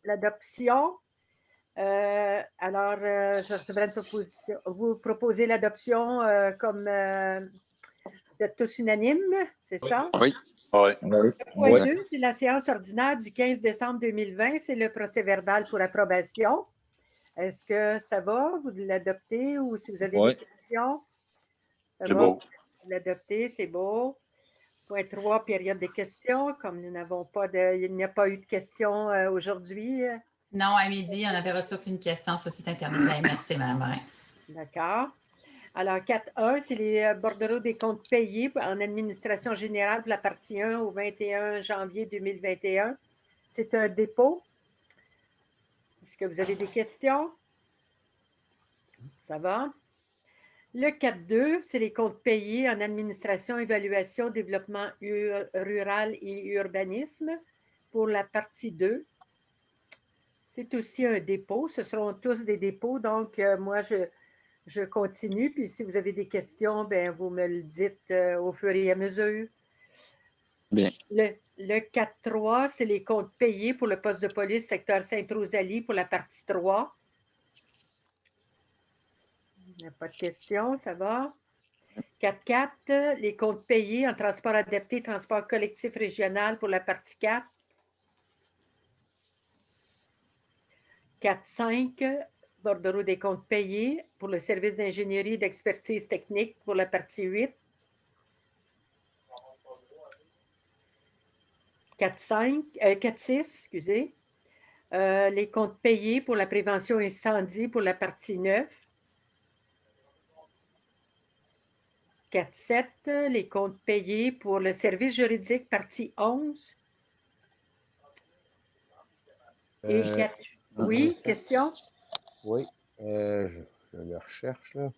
l'adoption. Alors, je recevrai une proposition. Vous proposez l'adoption comme vous êtes tous unanimes, c'est ça? Oui. Oui. Point 2, c'est la séance ordinaire du 15 décembre 2020. C'est le procès-verbal pour approbation. Est-ce que ça va? Vous l'adoptez ou si vous avez des questions? C'est beau. Vous l'adoptez, c'est beau. Point 3, période des questions. Comme nous n'avons pas il n'y a pas eu de questions aujourd'hui. Non, à midi, on n'avait reçu aucune question sur le site Internet de la MRC, Mme Morin. D'accord. Alors, 4.1, c'est les bordereaux des comptes payés en administration générale pour la partie 1 au 21 janvier 2021. C'est un dépôt. Est-ce que vous avez des questions? Ça va? Le 4.2, c'est les comptes payés en administration, évaluation, développement rural et urbanisme pour la partie 2. C'est aussi un dépôt. Ce seront tous des dépôts. Donc, moi, je continue. Puis, si vous avez des questions, bien, vous me le dites au fur et à mesure. Bien. Le 4.3, c'est les comptes payés pour le poste de police secteur Sainte-Rosalie pour la partie 3. Il n'y a pas de questions, ça va. 4.4, les comptes payés en transport adapté, transport collectif régional pour la partie 4. 4.5, bordereau des comptes payés pour le service d'ingénierie et d'expertise technique pour la partie 8. 4.6, excusez. Les comptes payés pour la prévention incendie pour la partie 9. 4.7, les comptes payés pour le service juridique partie 11. Et 4... Oui, question? Oui, je le recherche là.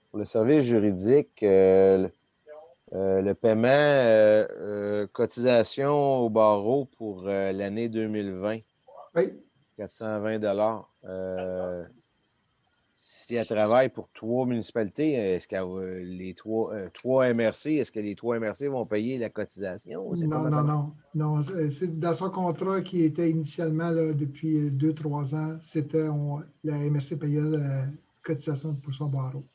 Pour le service juridique, le paiement cotisation au barreau pour l'année 2020. Oui. 420 $. Si elle travaille pour 3 municipalités, est-ce que les trois MRC, est-ce que les 3 MRC vont payer la cotisation? Non. C'est dans son contrat qui était initialement là, depuis 2-3 ans, c'était la MRC payait la cotisation pour son barreau.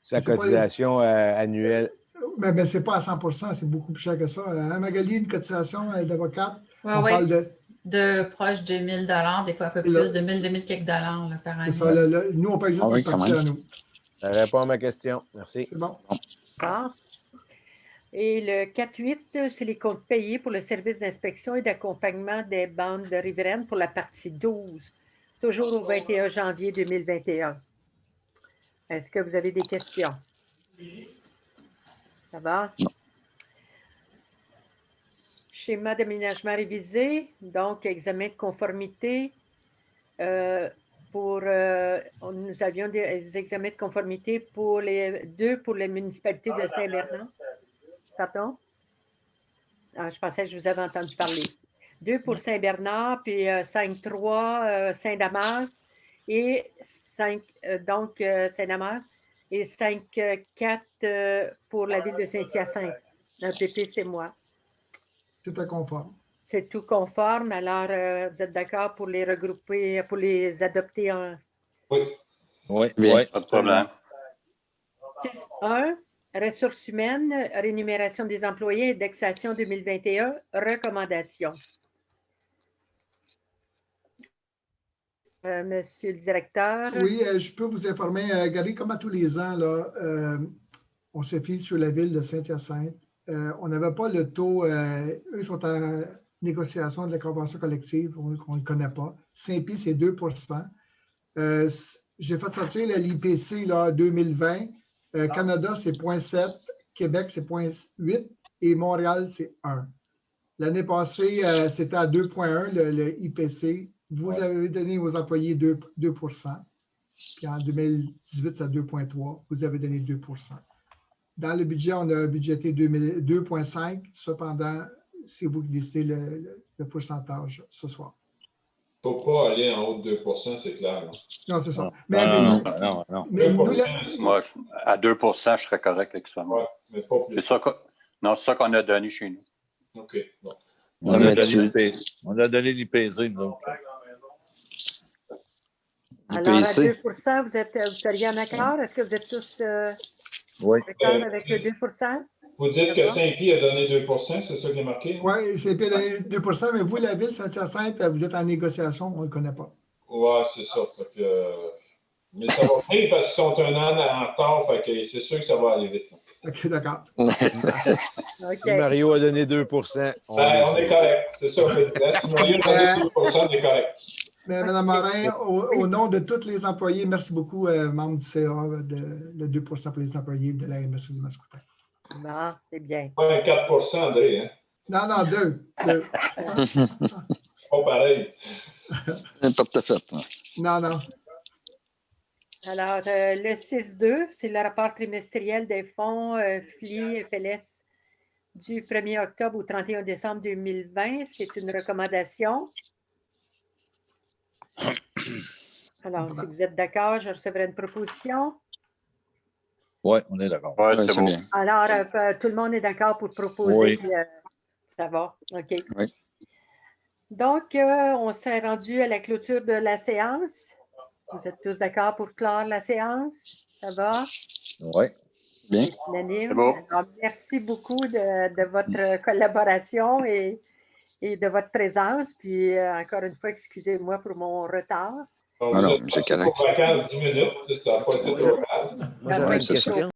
Sa cotisation annuelle. Mais ce n'est pas à 100%, c'est beaucoup plus cher que ça. Hein, Magali, une cotisation d'avocate, on parle de proche de 1 000 $, des fois un peu plus, de 1 000 quelques dollars là, par année. C'est ça. Nous, on paye juste une partie à nous. Ça répond à ma question. Merci. C'est bon. Ah. Et le 4.8, c'est les comptes payés pour le service d'inspection et d'accompagnement des bandes riveraines pour la partie 12, toujours au 21 janvier 2021. Est-ce que vous avez des questions? Ça va? Schéma d'aménagement révisé, donc examen de conformité. Nous avions des examens de conformité pour pour les municipalités de Saint-Bernard. Pardon? Ah, je pensais que je vous avais entendu parler. 2 pour Saint-Bernard, puis 5.3 Saint-Damas, et 5, donc Saint-Damas, et 5.4 pour la ville de Saint-Hyacinthe. Un PP, c'est moi. C'est tout conforme. C'est tout conforme. Alors, vous êtes d'accord pour les regrouper, pour les adopter en... Oui, bien. Pas de problème. 6.1, ressources humaines, rémunération des employés, indexation 2021, recommandations. Monsieur le directeur. Oui, je peux vous informer, Gary, comme à tous les ans, là, on se fie sur la ville de Saint-Hyacinthe. On n'avait pas le taux, eux sont en négociation de la convention collective, on ne le connaît pas. Saint-Pie, c'est 2 j'ai fait sortir l'IPC 2020. Canada, c'est 0,7. Québec, c'est 0,8. Et Montréal, c'est 1. L'année passée, c'était à 2,1 le IPC. Vous avez donné aux employés 2 Puis en 2018, c'est à 2,3. Vous avez donné 2 Dans le budget, on a budgété 2,5. Cependant, c'est vous qui décidez le pourcentage ce soir. Il ne faut pas aller en haut de 2 c'est clair. Là. Non, c'est ça. Non. Mais moi, à 2 je serais correct avec ça. Ouais, mais pas plus. C'est ça qu'on a donné chez nous. OK. Bon. On a donné l'IPC, nous autres. Alors, à 2 vous seriez en accord? Est-ce que vous êtes tous d'accord avec le 2 Vous dites que Saint-Pierre a donné 2 c'est ça qui est marqué? Oui, Saint-Pierre a donné 2 mais vous, la ville Saint-Hyacinthe, vous êtes en négociation, on ne le connaît pas. Oui, c'est ça. Mais ça va bien parce qu'ils sont un an en retard, c'est sûr que ça va aller vite. OK, d'accord. Si Mario a donné 2 on est correct. C'est ça, je disais. Si Mario a donné 2 on est correct. Mme Morin, au nom de tous les employés, merci beaucoup, membres du CA, le 2 pour les employés de la MRC de Mascoutin. Non, c'est bien. Pas un 4 André. Hein? Non, 2. Pas pareil. Pas tout à fait. Non. Alors, le 6-2, c'est le rapport trimestriel des fonds FLI FLS du 1er octobre au 31 décembre 2020. C'est une recommandation. Alors, si vous êtes d'accord, je recevrai une proposition. Oui, on est d'accord. Oui, c'est bien. Alors, tout le monde est d'accord pour proposer. Oui. Ça va, OK. Oui. Donc, on s'est rendu à la clôture de la séance. Vous êtes tous d'accord pour clore la séance? Ça va? Oui. Bien. C'est bon. Alors, merci beaucoup de votre collaboration et de votre présence. Puis, encore une fois, excusez-moi pour mon retard. Non, c'est correct. Pour vacances 10 minutes, ça n'a pas été trop grave. Moi, j'avais une question.